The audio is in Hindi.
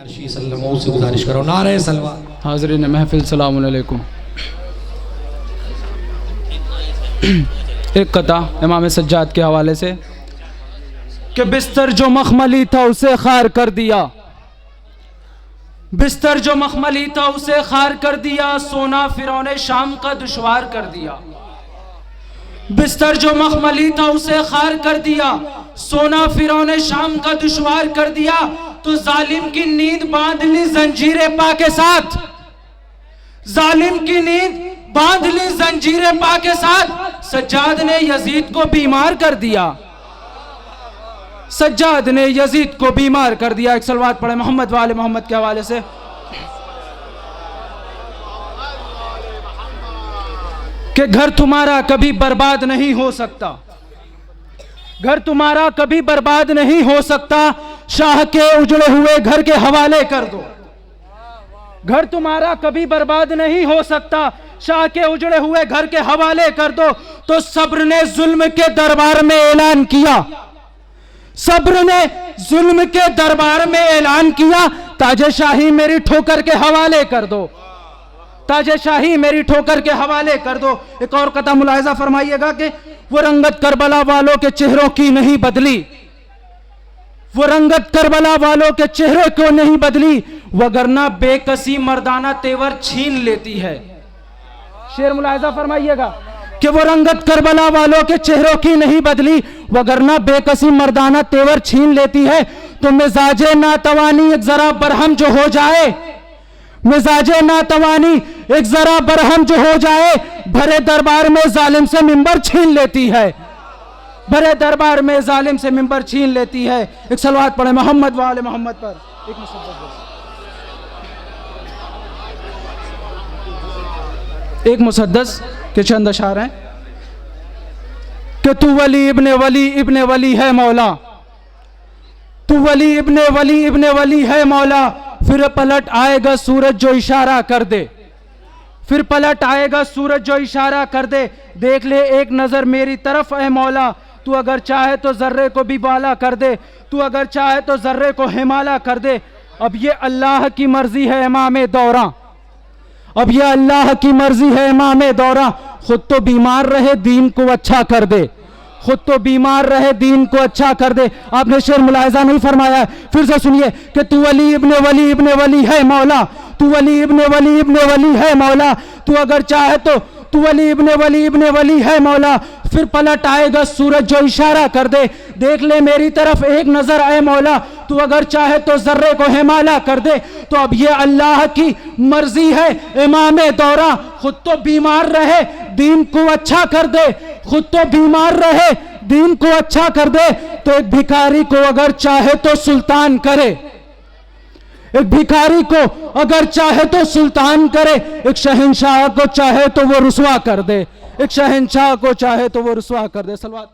अर्शी सल्लल्लाहु से गुजारिश करो, नारे सलवा। हाज़रीन महफिल सलाम अलैकुम। एक कथा इमाम सज्जाद के हवाले से कि बिस्तर जो मखमली था उसे खार कर दिया, बिस्तर जो मखमली था उसे खार कर दिया, सोना फिरौने शाम का दुश्वार कर दिया। बिस्तर जो मखमली था उसे खार कर दिया, सोना फिरौने शाम का दुश्वार कर दिया, तो जालिम की नींद बांध ली जंजीरे पा के साथ, जालिम की नींद बांध ली जंजीरे पा के साथ। सज्जाद ने यजीद को बीमार कर दिया, सज्जाद ने यजीद को बीमार कर दिया। एक सलवात पढ़े मोहम्मद वाले मोहम्मद के हवाले से कि घर तुम्हारा कभी बर्बाद नहीं हो सकता, घर तुम्हारा कभी बर्बाद नहीं हो सकता, शाह के उजड़े हुए घर के हवाले कर दो। घर तुम्हारा कभी बर्बाद नहीं हो सकता, शाह के उजड़े हुए घर के हवाले कर दो। तो सब्र ने जुल्म के दरबार में ऐलान किया, सब्र ने जुल्म के दरबार में ऐलान किया, ताजे शाही मेरी ठोकर के हवाले कर दो, ताजे शाही मेरी ठोकर के हवाले कर दो। एक और कथा मुलाहिजा फरमाइएगा कि वो रंगत करबला वालों के चेहरों की नहीं बदली, वो रंगत करबला वालों के चेहरे को नहीं बदली, वगरना बेकसी मर्दाना तेवर छीन लेती है। शेर मुलाहिजा फरमाइएगा कि वो रंगत करबला वालों के चेहरों की नहीं बदली, वगरना बेकसी मर्दाना तेवर छीन लेती है। तो मिजाजे नातवानी एक जरा बरहम जो हो जाए, मिजाजे नातवानी एक जरा बरहम जो हो जाए, भरे दरबार में जालिम से मिंबर छीन लेती है, भरे दरबार में जालिम से मिंबर छीन लेती है। एक सलवात पढ़े मोहम्मद वाले मोहम्मद पर। एक मुसद्दस के चंद अशार हैं कि तू वली इब्ने वली इब्ने वली है मौला, तू वली इब्ने वली इब्ने वली है मौला, फिर पलट आएगा सूरज जो इशारा कर दे, फिर पलट आएगा सूरज जो इशारा कर दे। देख ले एक नजर मेरी तरफ है मौला, तू अगर चाहे तो जर्रे को भी बाला कर दे, तू अगर चाहे तो जर्रे को हिमाला कर दे। अब ये अल्लाह की मर्जी है इमाम दौरा, अब ये अल्लाह की मर्जी है इमाम दौरा, खुद तो बीमार रहे दीन को अच्छा कर दे, खुद तो बीमार रहे दीन को अच्छा कर दे। आपने शेर मुलाहिजा नहीं फरमाया, फिर से सुनिए कि तू वली इब्ने वली इब्ने वली है मौला, तू वली इब्ने वली इब्ने वली है मौला, तू अगर चाहे तो तू वली इब्ने वली इब्ने वली है मौला, फिर पलट आएगा सूरज जो इशारा कर दे। देख ले मेरी तरफ एक नजर आए मौला, तू अगर चाहे तो जर्रे को हिमाला कर दे। तो अब ये अल्लाह की मर्जी है इमाम दौरा, खुद तो बीमार रहे दीन को अच्छा कर दे, खुद तो बीमार रहे दीन को अच्छा कर दे। तो एक भिखारी को अगर चाहे तो सुल्तान करे, एक भिखारी को अगर चाहे तो सुल्तान करे, एक शहंशाह को चाहे तो वो रुसवा कर दे, एक शहंशाह को चाहे तो वो रुसवा कर दे। सलवात